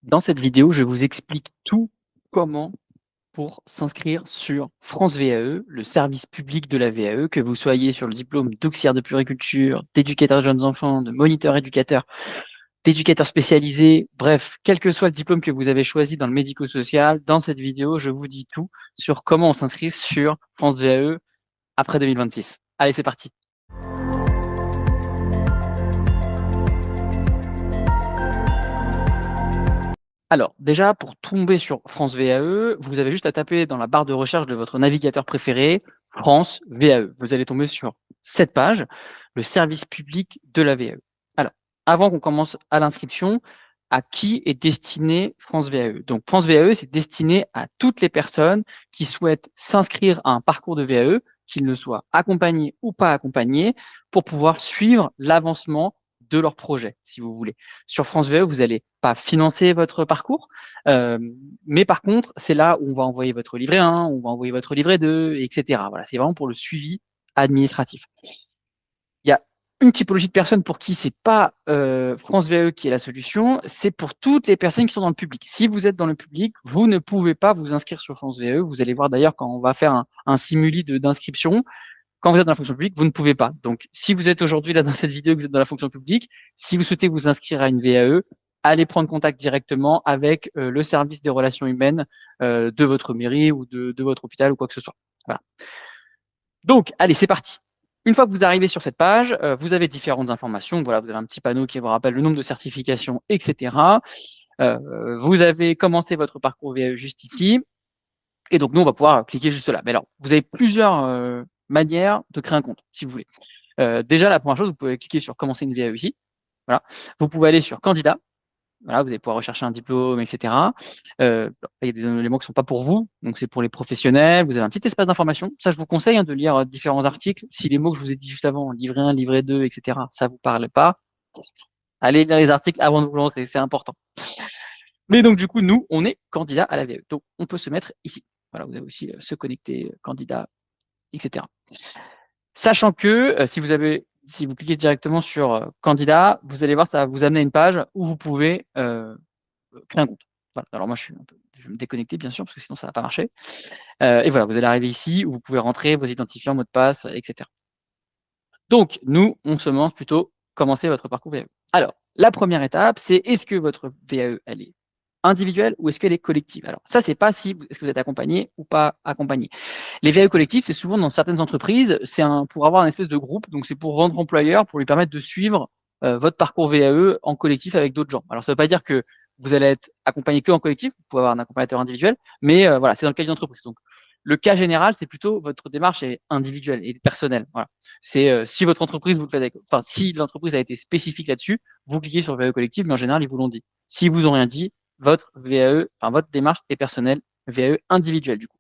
Dans cette vidéo, je vous explique tout comment pour s'inscrire sur France VAE, le service public de la VAE, que vous soyez sur le diplôme d'auxiliaire de puériculture, d'éducateur de jeunes enfants, de moniteur éducateur, d'éducateur spécialisé, bref, quel que soit le diplôme que vous avez choisi dans le médico-social, dans cette vidéo, je vous dis tout sur comment on s'inscrit sur France VAE après 2026. Allez, c'est parti. Alors, déjà, pour tomber sur France VAE, vous avez juste à taper dans la barre de recherche de votre navigateur préféré, France VAE. Vous allez tomber sur cette page, le service public de la VAE. Alors, avant qu'on commence à l'inscription, à qui est destiné France VAE? Donc, France VAE, c'est destiné à toutes les personnes qui souhaitent s'inscrire à un parcours de VAE, qu'ils ne soient accompagnés ou pas accompagnés, pour pouvoir suivre l'avancement de leur projet, si vous voulez. Sur France VAE, vous n'allez pas financer votre parcours, mais par contre, c'est là où on va envoyer votre livret 1, on va envoyer votre livret 2, etc. Voilà, c'est vraiment pour le suivi administratif. Il y a une typologie de personnes pour qui c'est pas France VAE qui est la solution, c'est pour toutes les personnes qui sont dans le public. Si vous êtes dans le public, vous ne pouvez pas vous inscrire sur France VAE. Vous allez voir d'ailleurs quand on va faire un simuli d'inscription, quand vous êtes dans la fonction publique, vous ne pouvez pas. Donc, si vous êtes aujourd'hui là dans cette vidéo, que vous êtes dans la fonction publique, si vous souhaitez vous inscrire à une VAE, allez prendre contact directement avec le service des relations humaines de votre mairie ou de votre hôpital ou quoi que ce soit. Voilà. Donc, allez, c'est parti. Une fois que vous arrivez sur cette page, vous avez différentes informations. Voilà, vous avez un petit panneau qui vous rappelle le nombre de certifications, etc. Vous avez commencé votre parcours VAE juste ici. Et donc, nous, on va pouvoir cliquer juste là. Mais alors, vous avez plusieurs manières de créer un compte, si vous voulez. Déjà, la première chose, vous pouvez cliquer sur commencer une VAE ici. Voilà. Vous pouvez aller sur candidat. Voilà, vous allez pouvoir rechercher un diplôme, etc. Il y a des éléments qui ne sont pas pour vous, donc c'est pour les professionnels. Vous avez un petit espace d'information. Ça, je vous conseille de lire différents articles. Si les mots que je vous ai dit juste avant, livret 1, livret 2, etc., ça ne vous parle pas, allez lire les articles avant de vous lancer, c'est important. Mais donc, du coup, nous, on est candidat à la VAE. Donc, on peut se mettre ici. Voilà, vous avez aussi se connecter, candidat, etc. Sachant que si vous cliquez directement sur candidat, vous allez voir, ça va vous amener à une page où vous pouvez créer un compte. Voilà. Alors moi, je vais me déconnecter, bien sûr, parce que sinon, ça ne va pas marcher. Et voilà, vous allez arriver ici où vous pouvez rentrer vos identifiants, mots de passe, etc. Donc, nous, on se demande plutôt commencer votre parcours VAE. Alors, la première étape, c'est est-ce que votre VAE, elle est individuelle ou est-ce qu'elle est collective? Alors, ça, c'est pas si est-ce que vous êtes accompagné ou pas accompagné. Les VAE collectifs, c'est souvent dans certaines entreprises, c'est pour avoir une espèce de groupe, donc c'est pour votre employeur, pour lui permettre de suivre votre parcours VAE en collectif avec d'autres gens. Alors, ça ne veut pas dire que vous allez être accompagné que en collectif, vous pouvez avoir un accompagnateur individuel, mais voilà, c'est dans le cas d'une entreprise. Donc, le cas général, c'est plutôt votre démarche est individuelle et personnelle. Voilà. C'est si votre entreprise vous le faites, enfin si l'entreprise a été spécifique là-dessus, vous cliquez sur VAE collectif, mais en général ils vous l'ont dit. S'ils vous ont rien dit, votre VAE, enfin votre démarche est personnelle, VAE individuelle du coup.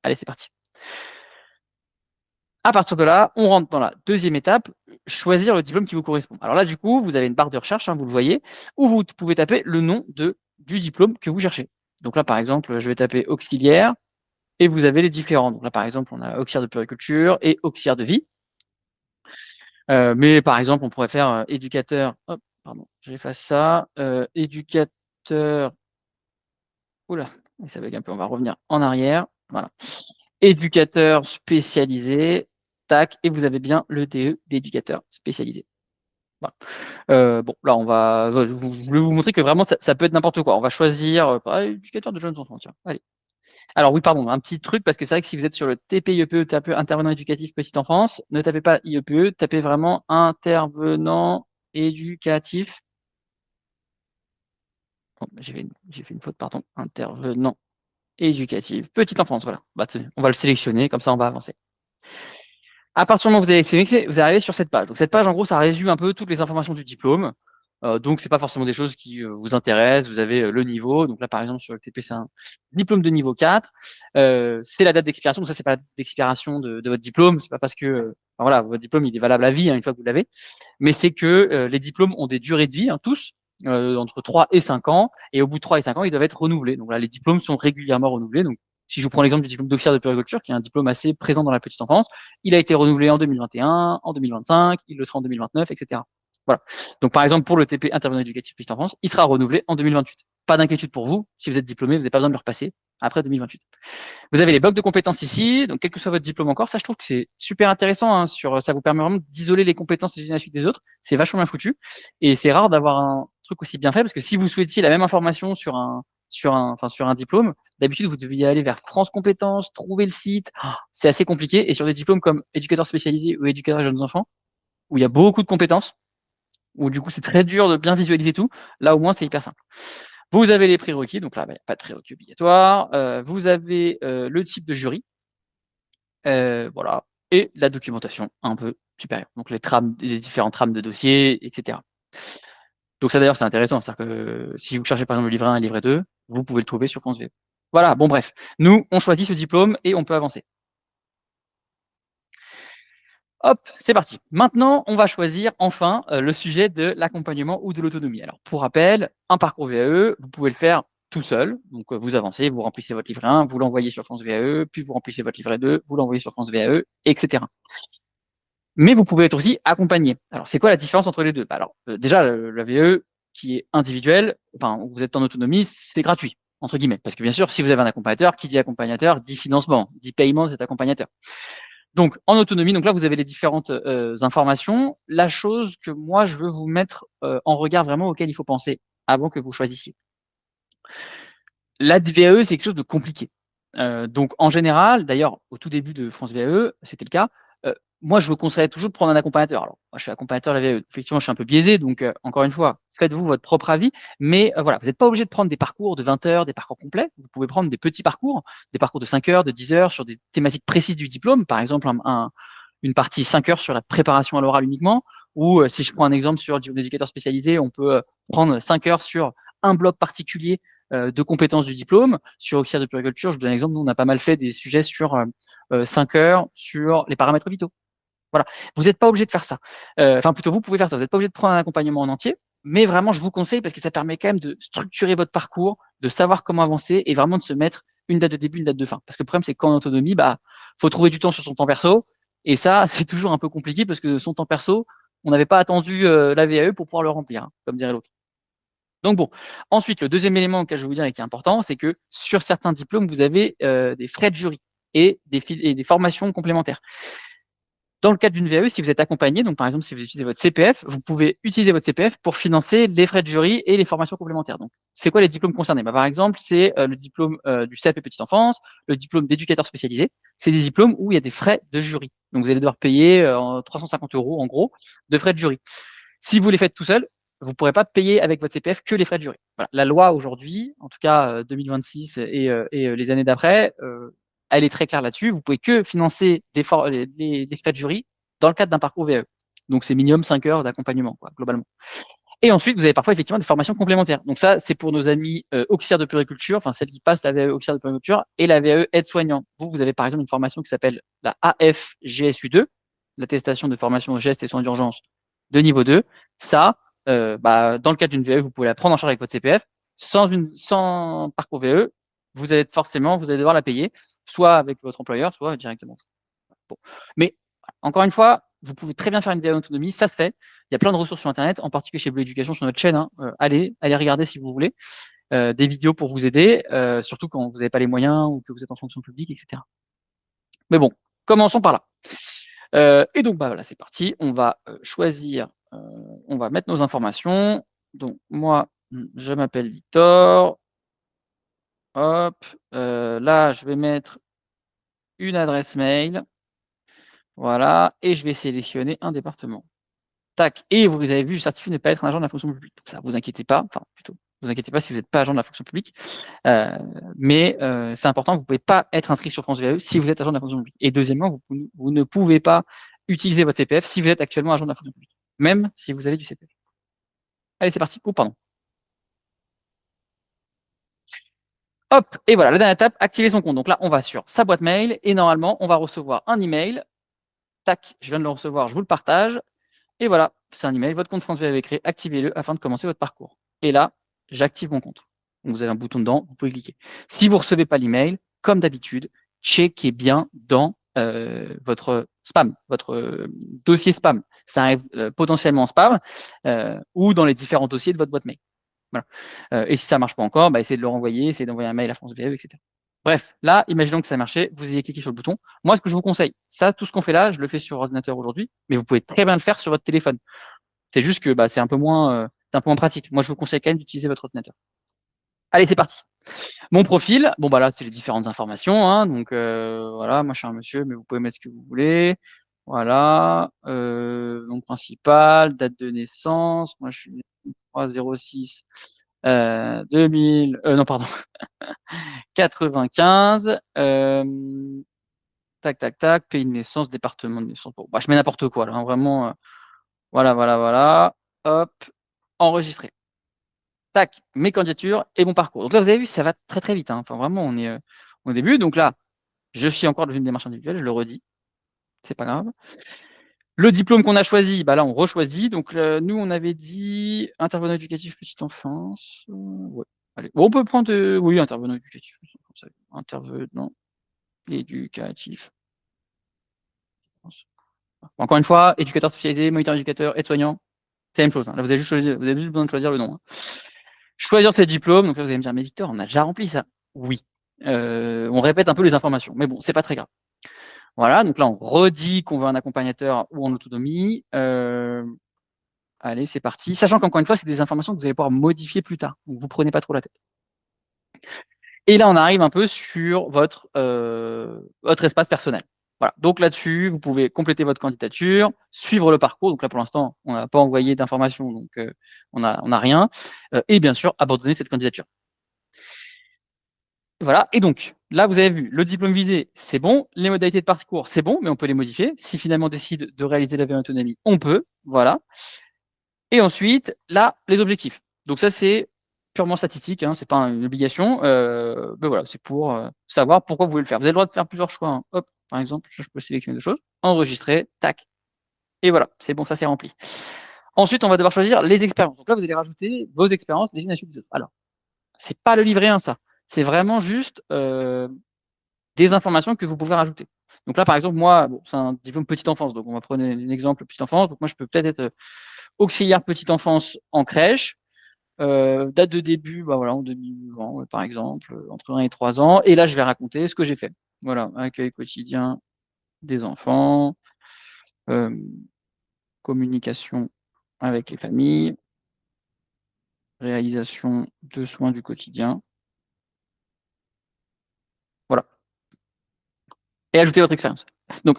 Allez, c'est parti. À partir de là, on rentre dans la deuxième étape, choisir le diplôme qui vous correspond. Alors là, du coup, vous avez une barre de recherche, vous le voyez, où vous pouvez taper le nom du diplôme que vous cherchez. Donc là, par exemple, je vais taper auxiliaire et vous avez les différents. Donc là, par exemple, on a auxiliaire de puériculture et auxiliaire de vie. Mais par exemple, on pourrait faire éducateur. Hop, pardon, j'efface ça. Éducateur. Oula, ça bug un peu. On va revenir en arrière. Voilà. Éducateur spécialisé. Tac. Et vous avez bien le DE d'éducateur spécialisé. Voilà. Bon, là, je voulais vous montrer que vraiment, ça peut être n'importe quoi. On va choisir éducateur de jeunes enfants. Tiens, allez. Alors oui, pardon, un petit truc, parce que c'est vrai que si vous êtes sur le TP-IEPE, tapez intervenant éducatif petite enfance, ne tapez pas IEPE, tapez vraiment intervenant éducatif. Oh, j'ai fait une faute, pardon. Intervenant éducatif petite enfance, voilà. Bah, on va le sélectionner, comme ça on va avancer. À partir du moment où vous avez sélectionné, vous arrivez sur cette page. Donc cette page, en gros, ça résume un peu toutes les informations du diplôme. Donc c'est pas forcément des choses qui vous intéressent. Vous avez le niveau. Donc là, par exemple, sur le TP, c'est un diplôme de niveau 4. C'est la date d'expiration. Donc ça, c'est pas la date d'expiration de votre diplôme. C'est pas parce que enfin, voilà, votre diplôme il est valable à vie une fois que vous l'avez. Mais c'est que les diplômes ont des durées de vie, tous, entre 3 et 5 ans. Et au bout de 3 et 5 ans, ils doivent être renouvelés. Donc là, les diplômes sont régulièrement renouvelés. Donc si je vous prends l'exemple du diplôme d'auxiliaire de puériculture, qui est un diplôme assez présent dans la petite enfance, il a été renouvelé en 2021, en 2025, il le sera en 2029, etc. Voilà. Donc, par exemple, pour le TP intervenant éducatif petite enfance, il sera renouvelé en 2028. pas d'inquiétude pour vous. Si vous êtes diplômé, vous n'avez pas besoin de le repasser après 2028. Vous avez les blocs de compétences ici, donc quel que soit votre diplôme encore, ça je trouve que c'est super intéressant, hein, ça vous permet vraiment d'isoler les compétences les unes à la suite des autres, c'est vachement bien foutu, et c'est rare d'avoir un truc aussi bien fait, parce que si vous souhaitiez la même information sur un diplôme, d'habitude vous deviez aller vers France Compétences, trouver le site, c'est assez compliqué, et sur des diplômes comme éducateur spécialisé ou éducateur jeunes enfants, où il y a beaucoup de compétences, où du coup c'est très dur de bien visualiser tout, là au moins c'est hyper simple. Vous avez les prérequis, donc là, il n'y a pas de prérequis obligatoire. Vous avez le type de jury, voilà, et la documentation un peu supérieure. Donc les différentes trames de dossiers, etc. Donc ça d'ailleurs c'est intéressant, c'est-à-dire que si vous cherchez par exemple le livret 1 et le livret 2, vous pouvez le trouver sur France VE. Voilà, bon bref, nous on choisit ce diplôme et on peut avancer. Hop, c'est parti. Maintenant, on va choisir enfin le sujet de l'accompagnement ou de l'autonomie. Alors, pour rappel, un parcours VAE, vous pouvez le faire tout seul. Donc, vous avancez, vous remplissez votre livret 1, vous l'envoyez sur France VAE, puis vous remplissez votre livret 2, vous l'envoyez sur France VAE, etc. Mais vous pouvez être aussi accompagné. Alors, c'est quoi la différence entre les deux? Alors, déjà, la VAE qui est individuelle, enfin, vous êtes en autonomie, c'est gratuit, entre guillemets. Parce que bien sûr, si vous avez un accompagnateur, qui dit accompagnateur, dit financement, dit paiement de cet accompagnateur. Donc, en autonomie, donc là, vous avez les différentes informations. La chose que moi, je veux vous mettre en regard vraiment auquel il faut penser avant que vous choisissiez. La VAE, c'est quelque chose de compliqué. Donc, en général, d'ailleurs, au tout début de France VAE, c'était le cas. Moi, je vous conseillerais toujours de prendre un accompagnateur. Alors, moi, je suis accompagnateur de la VAE. Effectivement, je suis un peu biaisé, donc encore une fois, faites-vous votre propre avis. Mais voilà, vous n'êtes pas obligé de prendre des parcours de 20 heures, des parcours complets. Vous pouvez prendre des petits parcours, des parcours de 5 heures, de 10 heures sur des thématiques précises du diplôme. Par exemple, une partie 5 heures sur la préparation à l'oral uniquement. Ou si je prends un exemple sur l'éducateur spécialisé, on peut prendre 5 heures sur un bloc particulier de compétences du diplôme. Sur auxiliaire de puériculture, je vous donne un exemple, nous on a pas mal fait des sujets sur 5 heures sur les paramètres vitaux. Voilà, vous n'êtes pas obligé de faire ça. Enfin, plutôt, vous pouvez faire ça. Vous n'êtes pas obligé de prendre un accompagnement en entier, mais vraiment, je vous conseille parce que ça permet quand même de structurer votre parcours, de savoir comment avancer et vraiment de se mettre une date de début, une date de fin. Parce que le problème, c'est qu'en autonomie, faut trouver du temps sur son temps perso. Et ça, c'est toujours un peu compliqué parce que son temps perso, on n'avait pas attendu la VAE pour pouvoir le remplir, hein, comme dirait l'autre. Donc bon, ensuite, le deuxième élément auquel je vais vous dire et qui est important, c'est que sur certains diplômes, vous avez des frais de jury et des formations complémentaires. Dans le cadre d'une VAE, si vous êtes accompagné, donc par exemple si vous utilisez votre CPF, vous pouvez utiliser votre CPF pour financer les frais de jury et les formations complémentaires. Donc, c'est quoi les diplômes concernés? Par exemple, c'est le diplôme du CAP petite enfance, le diplôme d'éducateur spécialisé. C'est des diplômes où il y a des frais de jury. Donc, vous allez devoir payer 350 € en gros de frais de jury. Si vous les faites tout seul, vous ne pourrez pas payer avec votre CPF que les frais de jury. Voilà. La loi aujourd'hui, en tout cas 2026 et les années d'après, elle est très claire là-dessus. Vous pouvez que financer les frais de jury dans le cadre d'un parcours VAE. Donc, c'est minimum 5 heures d'accompagnement, globalement. Et ensuite, vous avez parfois effectivement des formations complémentaires. Donc ça, c'est pour nos amis auxiliaires de puériculture, enfin celles qui passent la VAE auxiliaire de puériculture et la VAE aide-soignant. Vous avez par exemple une formation qui s'appelle la AFGSU2, l'attestation de formation aux gestes et soins d'urgence de niveau 2. Ça, dans le cadre d'une VAE, vous pouvez la prendre en charge avec votre CPF. Sans parcours VAE, vous allez devoir la payer, soit avec votre employeur, soit directement. Bon. Mais encore une fois, vous pouvez très bien faire une VAE en autonomie, ça se fait. Il y a plein de ressources sur Internet, en particulier chez Bleu Éducation sur notre chaîne. Hein. Allez regarder si vous voulez. Des vidéos pour vous aider, surtout quand vous n'avez pas les moyens ou que vous êtes en fonction publique, etc. Mais bon, commençons par là. Et donc, voilà, c'est parti. On va choisir, on va mettre nos informations. Donc, moi, je m'appelle Victor. Hop, là, je vais mettre une adresse mail. Voilà, et je vais sélectionner un département. Tac, et vous avez vu, je certifie ne pas être un agent de la fonction publique. Donc ça, vous inquiétez pas, enfin plutôt, vous inquiétez pas si vous n'êtes pas agent de la fonction publique, mais c'est important, vous ne pouvez pas être inscrit sur France VAE si vous êtes agent de la fonction publique. Et deuxièmement, vous ne pouvez pas utiliser votre CPF si vous êtes actuellement agent de la fonction publique, même si vous avez du CPF. Allez, c'est parti. Oh, pardon. Hop, et voilà, la dernière étape, activer son compte. Donc là, on va sur sa boîte mail et normalement, on va recevoir un email. Tac, je viens de le recevoir, je vous le partage. Et voilà, c'est un email, votre compte France VAE est créé, activez-le afin de commencer votre parcours. Et là, j'active mon compte. Donc, vous avez un bouton dedans, vous pouvez cliquer. Si vous ne recevez pas l'email, comme d'habitude, checkez bien dans votre spam, votre dossier spam. Ça arrive potentiellement en spam ou dans les différents dossiers de votre boîte mail. Voilà. Et si ça marche pas encore, bah, essayez de le renvoyer, essayez d'envoyer un mail à France VAE, etc. Bref, là, imaginons que ça a marché, vous ayez cliqué sur le bouton. Moi, ce que je vous conseille, ça, tout ce qu'on fait là, je le fais sur ordinateur aujourd'hui, mais vous pouvez très bien le faire sur votre téléphone. C'est juste que bah, c'est un peu moins pratique. Moi, je vous conseille quand même d'utiliser votre ordinateur. Allez, c'est parti. Mon profil, bon bah là, c'est les différentes informations, hein, donc voilà, moi je suis un monsieur, mais vous pouvez mettre ce que vous voulez. Voilà, nom principal, date de naissance, moi je suis né le 3-06 2000, non pardon, 95, tac tac tac, pays de naissance, département de naissance. Bon, bah je mets n'importe quoi là, hein, vraiment, voilà, voilà, voilà, hop, enregistrer. Tac, mes candidatures et mon parcours. Donc là, vous avez vu, ça va très très vite, hein. Enfin vraiment, on est au début. Donc là, je suis encore dans une démarche individuelle, je le redis, c'est pas grave. Le diplôme qu'on a choisi, bah là, on rechoisit. Donc nous, on avait dit intervenant éducatif petite enfance. Ouais. Allez, bon, on peut prendre, oui, intervenant éducatif. Intervenant éducatif. Encore une fois, éducateur spécialisé, moniteur éducateur, aide-soignant, c'est la même chose, hein. Là, vous avez juste besoin de choisir le nom, hein. Choisir ses diplômes. Donc là, vous allez me dire, mais Victor, on a déjà rempli ça. Oui. On répète un peu les informations, mais bon, c'est pas très grave. Voilà, donc là, on redit qu'on veut un accompagnateur ou en autonomie. Allez, c'est parti. Sachant qu'encore une fois, c'est des informations que vous allez pouvoir modifier plus tard. Donc, vous prenez pas trop la tête. Et là, on arrive un peu sur votre espace personnel. Voilà. Donc là-dessus, vous pouvez compléter votre candidature, suivre le parcours. Donc là, pour l'instant, on n'a pas envoyé d'informations, donc on a rien. Et bien sûr, abandonner cette candidature. Voilà. Et donc, là, vous avez vu, le diplôme visé, c'est bon. Les modalités de parcours, c'est bon, mais on peut les modifier. Si finalement on décide de réaliser la V1 autonomie, on peut. Voilà. Et ensuite, là, les objectifs. Donc ça, c'est purement statistique, hein, c'est pas une obligation. Mais voilà, c'est pour savoir pourquoi vous voulez le faire. Vous avez le droit de faire plusieurs choix, hein. Hop, par exemple, je peux sélectionner deux choses, enregistrer, tac. Et voilà, c'est bon, ça c'est rempli. Ensuite, on va devoir choisir les expériences. Donc là, vous allez rajouter vos expériences les unes à la suite des autres. Alors, c'est pas le livret 1, ça. C'est vraiment juste des informations que vous pouvez rajouter. Donc là, par exemple, moi, bon, c'est un diplôme petite enfance, donc on va prendre un exemple petite enfance. Donc moi, je peux peut-être être auxiliaire petite enfance en crèche. Date de début, bah voilà, en 2020, par exemple, entre 1 et 3 ans. Et là, je vais raconter ce que j'ai fait. Voilà, accueil quotidien des enfants, euh, communication avec les familles, réalisation de soins du quotidien. Voilà. Et ajouter votre expérience. Donc,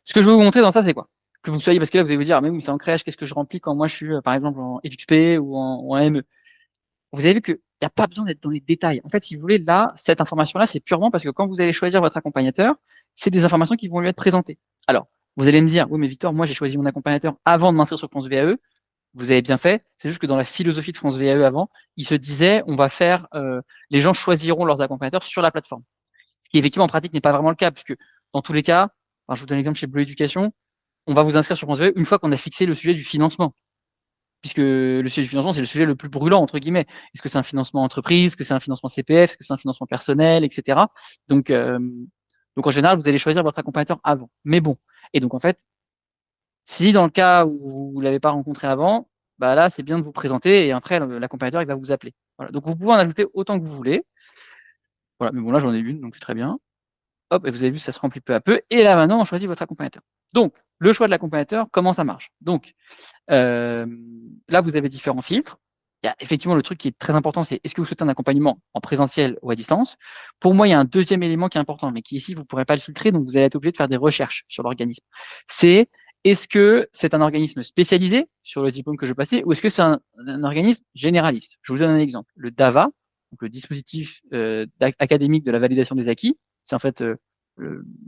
ce que je veux vous montrer dans ça, c'est quoi? Que vous soyez, parce que là, vous allez vous dire, ah, mais oui, c'est en crèche, qu'est-ce que je remplis quand moi je suis, par exemple, en EduxP ou en ME? Vous avez vu qu'il n'y a pas besoin d'être dans les détails. En fait, si vous voulez, là, cette information-là, c'est purement parce que quand vous allez choisir votre accompagnateur, c'est des informations qui vont lui être présentées. Alors, vous allez me dire, oui, mais Victor, moi, j'ai choisi mon accompagnateur avant de m'inscrire sur France VAE. Vous avez bien fait. C'est juste que dans la philosophie de France VAE avant, il se disait, on va faire, les gens choisiront leurs accompagnateurs sur la plateforme. Ce qui, effectivement, en pratique, n'est pas vraiment le cas, puisque dans tous les cas, enfin, je vous donne l'exemple chez Bleu Éducation, on va vous inscrire sur France VAE une fois qu'on a fixé le sujet du financement, puisque le sujet du financement, c'est le sujet le plus brûlant, entre guillemets. Est-ce que c'est un financement entreprise? Est-ce que c'est un financement CPF? Est-ce que c'est un financement personnel, etc. Donc, en général, vous allez choisir votre accompagnateur avant. Mais bon. Et donc, en fait, si dans le cas où vous ne l'avez pas rencontré avant, bah là, c'est bien de vous présenter et après, l'accompagnateur, il va vous appeler. Voilà. Donc, vous pouvez en ajouter autant que vous voulez. Voilà. Mais bon, là, j'en ai une, donc c'est très bien. Hop, et vous avez vu, ça se remplit peu à peu. Et là, maintenant, on choisit votre accompagnateur. Donc, le choix de l'accompagnateur, comment ça marche? Donc, là, vous avez différents filtres. Il y a effectivement le truc qui est très important, c'est est-ce que vous souhaitez un accompagnement en présentiel ou à distance? Pour moi, il y a un deuxième élément qui est important, mais qui ici, vous ne pourrez pas le filtrer, donc vous allez être obligé de faire des recherches sur l'organisme. C'est est-ce que c'est un organisme spécialisé sur le diplôme que je passais ou est-ce que c'est un organisme généraliste? Je vous donne un exemple. Le DAVA, donc le dispositif académique de la validation des acquis, c'est en fait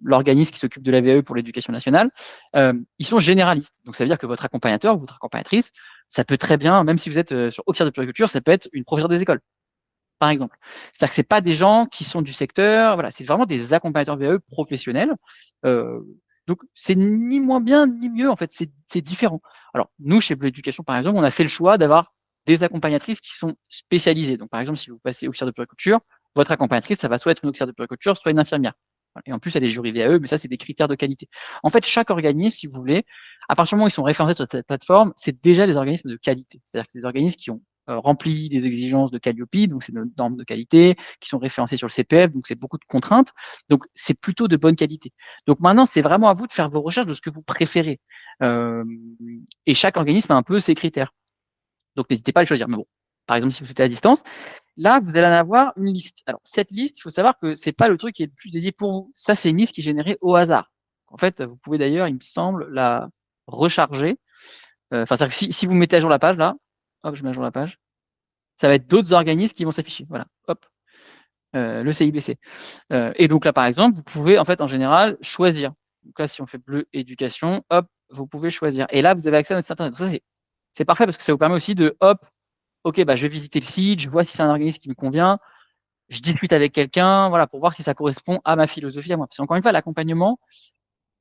l'organisme qui s'occupe de la VAE pour l'éducation nationale, ils sont généralistes. Donc ça veut dire que votre accompagnateur, votre accompagnatrice, ça peut très bien, même si vous êtes sur auxiliaire de puriculture, ça peut être une professeure des écoles, par exemple. C'est-à-dire que c'est pas des gens qui sont du secteur, voilà, c'est vraiment des accompagnateurs VAE professionnels. Donc c'est ni moins bien ni mieux, en fait, c'est différent. Alors nous, chez Bleu Éducation, par exemple, on a fait le choix d'avoir des accompagnatrices qui sont spécialisées. Donc par exemple, si vous passez auxiliaire de puriculture, votre accompagnatrice, ça va soit être une auxiliaire de puriculture, soit une infirmière. Et en plus, elle est jury VAE, mais ça, c'est des critères de qualité. En fait, chaque organisme, si vous voulez, à partir du moment où ils sont référencés sur cette plateforme, c'est déjà des organismes de qualité. C'est-à-dire que c'est des organismes qui ont rempli des exigences de Calliope, donc c'est nos normes de qualité, qui sont référencées sur le CPF, donc c'est beaucoup de contraintes. Donc c'est plutôt de bonne qualité. Donc maintenant, c'est vraiment à vous de faire vos recherches de ce que vous préférez. Et chaque organisme a un peu ses critères. Donc n'hésitez pas à le choisir. Mais bon, par exemple, si vous souhaitez à distance, là, vous allez en avoir une liste. Alors, cette liste, il faut savoir que c'est pas le truc qui est le plus dédié pour vous. Ça, c'est une liste qui est générée au hasard. En fait, vous pouvez d'ailleurs, il me semble, la recharger. Enfin, c'est-à-dire que si vous mettez à jour la page, là, hop, je mets à jour la page, ça va être d'autres organismes qui vont s'afficher. Voilà, hop, le CIBC. Et donc là, par exemple, vous pouvez, en fait, en général, choisir. Donc là, si on fait bleu éducation, hop, vous pouvez choisir. Et là, vous avez accès à notre site internet. Donc ça, c'est parfait parce que ça vous permet aussi de, hop, ok, bah, je vais visiter le site, je vois si c'est un organisme qui me convient, je discute avec quelqu'un, voilà, pour voir si ça correspond à ma philosophie à moi. Parce qu'encore une fois, l'accompagnement,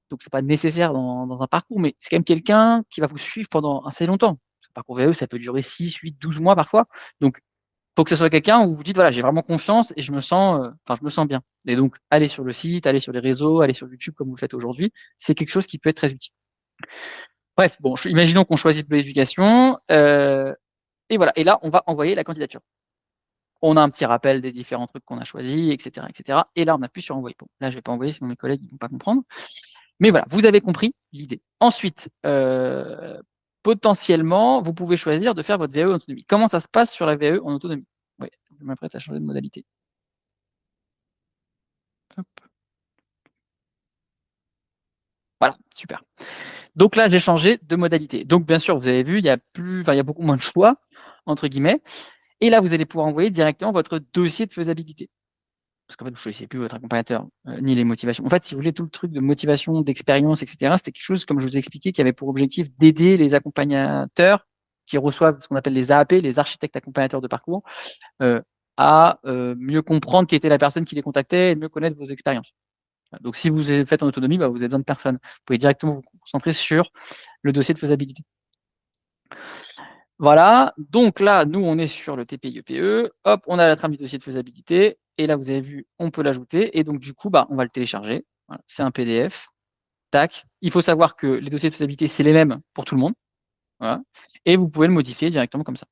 donc c'est pas nécessaire dans un parcours, mais c'est quand même quelqu'un qui va vous suivre pendant assez longtemps. Le parcours VAE, ça peut durer 6, 8, 12 mois parfois. Donc, il faut que ce soit quelqu'un où vous dites, voilà, j'ai vraiment confiance et je me sens, je me sens bien. Et donc, allez sur le site, allez sur les réseaux, allez sur YouTube comme vous le faites aujourd'hui, c'est quelque chose qui peut être très utile. Bref, bon, imaginons qu'on choisit de l'éducation, et voilà. Et là, on va envoyer la candidature. On a un petit rappel des différents trucs qu'on a choisis, etc., etc. Et là, on appuie sur envoyer. Bon, là, je vais pas envoyer, sinon mes collègues ne vont pas comprendre. Mais voilà, vous avez compris l'idée. Ensuite, potentiellement, vous pouvez choisir de faire votre VAE en autonomie. Comment ça se passe sur la VAE en autonomie? Oui, je m'apprête à changer de modalité. Hop. Voilà, super. Donc là, j'ai changé de modalité. Donc bien sûr, vous avez vu, il y a il y a beaucoup moins de choix entre guillemets. Et là, vous allez pouvoir envoyer directement votre dossier de faisabilité. Parce qu'en fait, vous ne choisissez plus votre accompagnateur, ni les motivations. En fait, si vous voulez, tout le truc de motivation, d'expérience, etc., c'était quelque chose, comme je vous ai expliqué, qui avait pour objectif d'aider les accompagnateurs qui reçoivent ce qu'on appelle les AAP, les architectes accompagnateurs de parcours, euh, à mieux comprendre qui était la personne qui les contactait et mieux connaître vos expériences. Donc, si vous faites en autonomie, bah, vous avez besoin de personne. Vous pouvez directement vous concentrer sur le dossier de faisabilité. Voilà, donc là, nous, on est sur le TPI-EPE. Hop, on a la trame du dossier de faisabilité. Et là, vous avez vu, on peut l'ajouter. Et donc, du coup, bah, on va le télécharger. Voilà, c'est un PDF. Tac. Il faut savoir que les dossiers de faisabilité, c'est les mêmes pour tout le monde. Voilà. Et vous pouvez le modifier directement comme ça.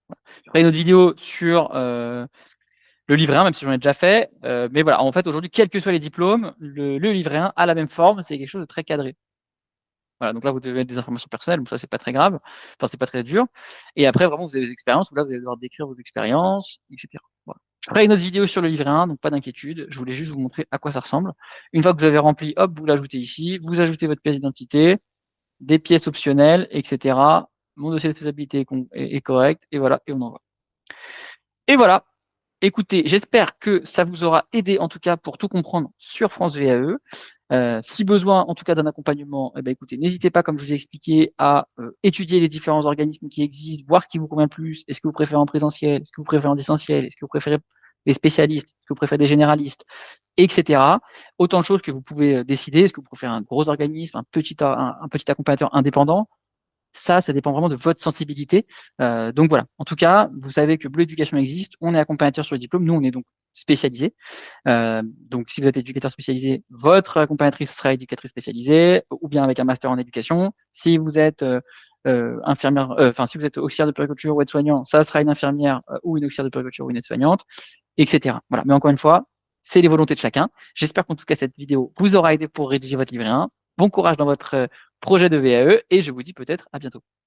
Voilà. Je ferai une autre vidéo sur le livret 1, même si j'en ai déjà fait. Mais voilà, en fait, aujourd'hui, quels que soient les diplômes, le livret 1 a la même forme. C'est quelque chose de très cadré. Voilà, donc là, vous devez mettre des informations personnelles, donc ça, c'est pas très grave. Enfin, c'est pas très dur. Et après, vraiment, vous avez des expériences, où là, vous allez devoir décrire vos expériences, etc. Voilà. Je ferai une autre vidéo sur le livret 1, donc pas d'inquiétude. Je voulais juste vous montrer à quoi ça ressemble. Une fois que vous avez rempli, hop, vous l'ajoutez ici, vous ajoutez votre pièce d'identité, des pièces optionnelles, etc. Mon dossier de faisabilité est correct, et voilà, et on envoie. Et voilà. Écoutez, j'espère que ça vous aura aidé, en tout cas, pour tout comprendre sur France VAE. Si besoin, en tout cas, d'un accompagnement, eh ben, écoutez, n'hésitez pas, comme je vous ai expliqué, à étudier les différents organismes qui existent, voir ce qui vous convient le plus. Est-ce que vous préférez en présentiel? Est-ce que vous préférez en distanciel? Est-ce que vous préférez des spécialistes? Est-ce que vous préférez des généralistes? Etc. Autant de choses que vous pouvez décider. Est-ce que vous préférez un gros organisme, un petit accompagnateur indépendant? Ça dépend vraiment de votre sensibilité. Donc voilà. En tout cas, vous savez que Bleu Éducation existe. On est accompagnateur sur le diplôme. Nous, on est donc spécialisé. Donc, si vous êtes éducateur spécialisé, votre accompagnatrice sera éducatrice spécialisée, ou bien avec un master en éducation. Si vous êtes infirmière, enfin, si vous êtes auxiliaire de puériculture ou aide-soignant, ça sera une infirmière ou une auxiliaire de puériculture ou une aide-soignante, etc. Voilà. Mais encore une fois, c'est les volontés de chacun. J'espère qu'en tout cas, cette vidéo vous aura aidé pour rédiger votre livret 1. Bon courage dans votre projet de VAE et je vous dis peut-être à bientôt.